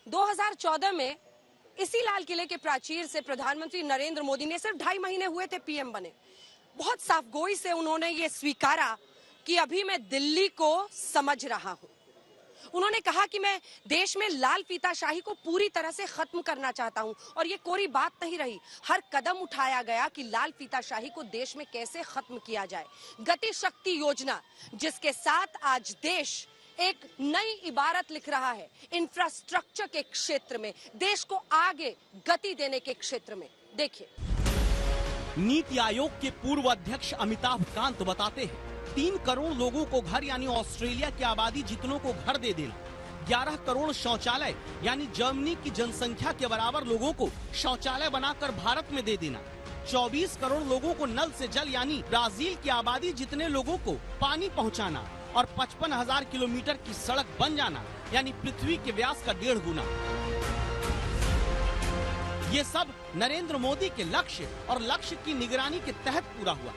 2014 में इसी लाल किले के प्राचीर से प्रधानमंत्री नरेंद्र मोदी ने सिर्फ 2.5 महीने हुए थे पीएम बने। बहुत साफगोई से उन्होंने ये स्वीकारा कि अभी मैं दिल्ली को समझ रहा हूं। उन्होंने कहा कि मैं देश में लाल फीताशाही को पूरी तरह से खत्म करना चाहता हूं और ये कोरी बात नहीं रही। हर कदम उठाया गया कि लाल फीताशाही को देश में कैसे खत्म किया जाए। गति शक्ति योजना, जिसके साथ आज देश एक नई इबारत लिख रहा है इंफ्रास्ट्रक्चर के क्षेत्र में, देश को आगे गति देने के क्षेत्र में। देखिए, नीति आयोग के पूर्व अध्यक्ष अमिताभ कांत बताते हैं 3 करोड़ लोगों को घर यानी ऑस्ट्रेलिया की आबादी जितनों को घर दे देना, 11 करोड़ शौचालय यानी जर्मनी की जनसंख्या के बराबर लोगों को शौचालय बनाकर भारत में दे देना, 24 करोड़ लोगों को नल से जल यानी ब्राजील की आबादी जितने लोगों को पानी पहुंचाना और 55,000 किलोमीटर की सड़क बन जाना यानी पृथ्वी के व्यास का 1.5 गुना। ये सब नरेंद्र मोदी के लक्ष्य और लक्ष्य की निगरानी के तहत पूरा हुआ।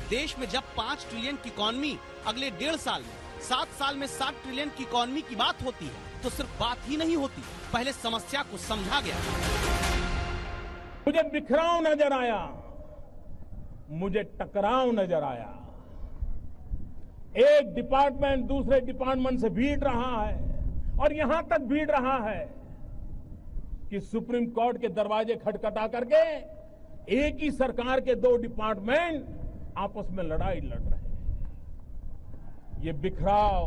देश में जब 5 ट्रिलियन की इकॉनमी अगले 1.5 साल में, 7 साल में 7 ट्रिलियन की इकॉनमी की बात होती है तो सिर्फ बात ही नहीं होती, पहले समस्या को समझा गया। मुझे बिखराव नजर आया, मुझे टकराव नजर आया। एक डिपार्टमेंट दूसरे डिपार्टमेंट से भीड़ रहा है और यहां तक भीड़ रहा है कि सुप्रीम कोर्ट के दरवाजे खटखटा करके एक ही सरकार के 2 डिपार्टमेंट आपस में लड़ाई लड़ रहे हैं। ये बिखराव,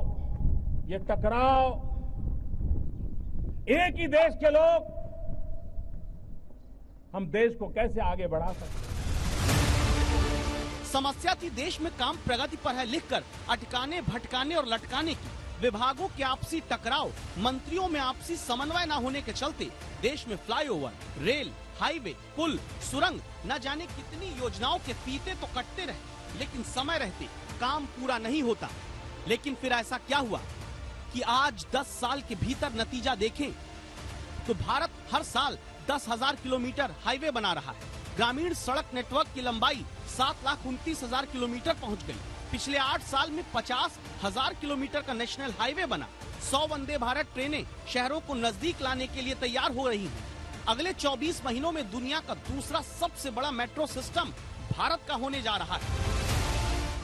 ये टकराव, एक ही देश के लोग हम देश को कैसे आगे बढ़ा सकते हैं। समस्या थी देश में काम प्रगति पर है लिखकर अटकाने, भटकाने और लटकाने की। विभागों के आपसी टकराव, मंत्रियों में आपसी समन्वय न होने के चलते देश में फ्लाईओवर, रेल, हाईवे, पुल, सुरंग, न जाने कितनी योजनाओं के फीते तो कटते रहे, लेकिन समय रहते काम पूरा नहीं होता। लेकिन फिर ऐसा क्या हुआ कि आज 10 साल के भीतर नतीजा देखें तो भारत हर साल 10,000 किलोमीटर हाईवे बना रहा है। ग्रामीण सड़क नेटवर्क की लंबाई 7,29,000 किलोमीटर पहुंच गई। पिछले 8 साल में 50,000 किलोमीटर का नेशनल हाईवे बना। 100 वंदे भारत ट्रेनें शहरों को नजदीक लाने के लिए तैयार हो रही हैं। अगले 24 महीनों में दुनिया का दूसरा सबसे बड़ा मेट्रो सिस्टम भारत का होने जा रहा है।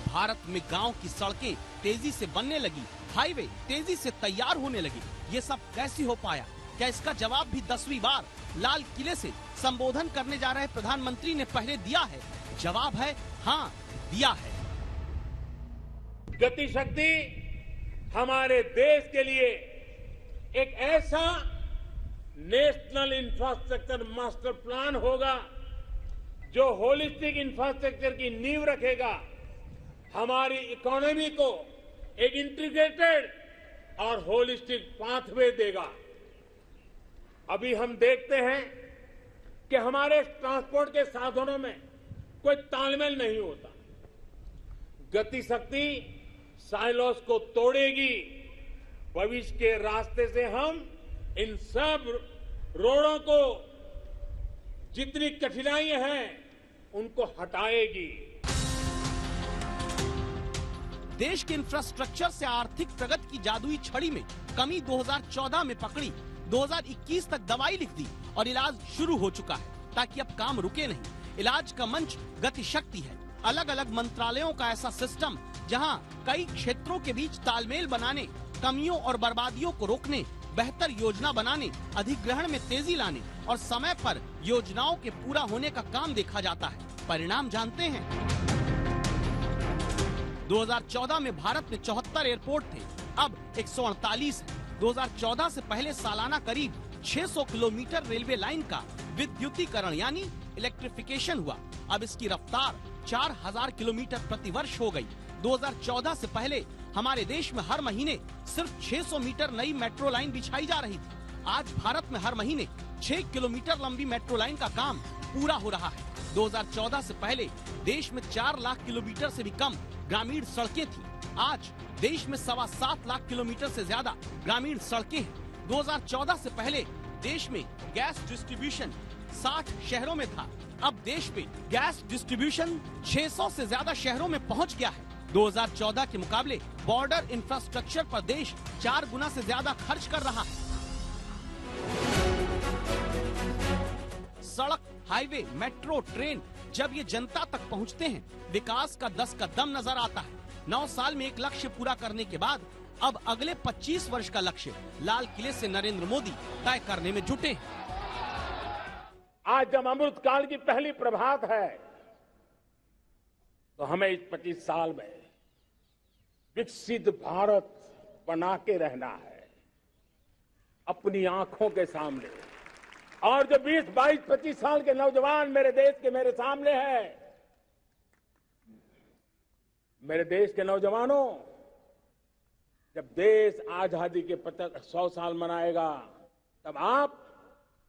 भारत में गांव की सड़कें तेजी से बनने लगी, हाईवे तेजी से तैयार होने लगी। ये सब कैसे हो पाया? क्या इसका जवाब भी 10वीं बार लाल किले से संबोधन करने जा रहे प्रधानमंत्री ने पहले दिया है? जवाब है हाँ, दिया है। गति शक्ति हमारे देश के लिए एक ऐसा नेशनल इंफ्रास्ट्रक्चर मास्टर प्लान होगा जो होलिस्टिक इंफ्रास्ट्रक्चर की नींव रखेगा, हमारी इकोनॉमी को एक इंटीग्रेटेड और होलिस्टिक पाथवे देगा। अभी हम देखते हैं कि हमारे ट्रांसपोर्ट के साधनों में कोई तालमेल नहीं होता। गति शक्ति साइलोस को तोड़ेगी। भविष्य के रास्ते से हम इन सब रोडों को, जितनी कठिनाइयां हैं, उनको हटाएगी। देश के इंफ्रास्ट्रक्चर से आर्थिक प्रगति की जादुई छड़ी में कमी 2014 में पकड़ी, 2021 तक दवाई लिख दी और इलाज शुरू हो चुका है ताकि अब काम रुके नहीं। इलाज का मंच गति शक्ति है। अलग अलग मंत्रालयों का ऐसा सिस्टम जहां कई क्षेत्रों के बीच तालमेल बनाने, कमियों और बर्बादियों को रोकने, बेहतर योजना बनाने, अधिग्रहण में तेजी लाने और समय पर योजनाओं के पूरा होने का काम देखा जाता है। परिणाम जानते हैं। 2014 में भारत में 74 एयरपोर्ट थे, अब 148 है। 2014 से पहले सालाना करीब 600 किलोमीटर रेलवे लाइन का विद्युतीकरण यानी इलेक्ट्रिफिकेशन हुआ। अब इसकी रफ्तार 4,000 किलोमीटर प्रति वर्ष हो गई। 2014 से पहले हमारे देश में हर महीने सिर्फ 600 मीटर नई मेट्रो लाइन बिछाई जा रही थी। आज भारत में हर महीने 6 किलोमीटर लंबी मेट्रो लाइन का काम पूरा हो रहा है। 2014 से पहले देश में 4 लाख किलोमीटर से भी कम ग्रामीण सड़कें थी। आज देश में 7.25 लाख किलोमीटर से ज्यादा ग्रामीण सड़कें हैं। 2014 से पहले देश में गैस डिस्ट्रीब्यूशन 60 शहरों में था। अब देश में गैस डिस्ट्रीब्यूशन 600 से ज्यादा शहरों में पहुंच गया है। 2014 के मुकाबले बॉर्डर इंफ्रास्ट्रक्चर पर देश 4 गुना से ज्यादा खर्च कर रहा है। हाईवे, मेट्रो, ट्रेन जब ये जनता तक पहुंचते हैं, विकास का 10 का दम नजर आता है। 9 साल में एक लक्ष्य पूरा करने के बाद अब अगले 25 वर्ष का लक्ष्य लाल किले से नरेंद्र मोदी तय करने में जुटे हैं। आज जब अमृत काल की पहली प्रभात है, तो हमें इस 25 साल में विकसित भारत बना के रहना है, अपनी आंखों के सामने। और जो 20, 22, 25 साल के नौजवान मेरे देश के मेरे सामने हैं, मेरे देश के नौजवानों, जब देश आजादी के 100 साल मनाएगा, तब आप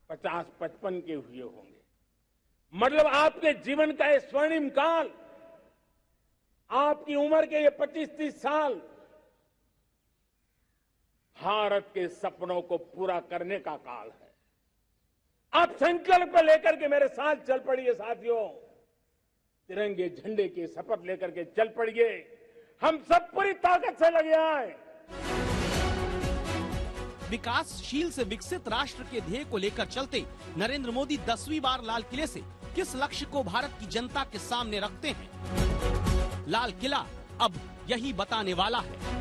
50-55 के हुए होंगे। मतलब आपके जीवन का ये स्वर्णिम काल, आपकी उम्र के ये 25-30 साल भारत के सपनों को पूरा करने का काल है। आप संकल्प लेकर के मेरे साथ चल पड़िए साथियों, तिरंगे झंडे की शपथ लेकर के चल पड़िए। हम सब पूरी ताकत से लगे आए। विकासशील से विकसित राष्ट्र के ध्येय को लेकर चलते नरेंद्र मोदी 10वीं बार लाल किले से किस लक्ष्य को भारत की जनता के सामने रखते हैं, लाल किला अब यही बताने वाला है।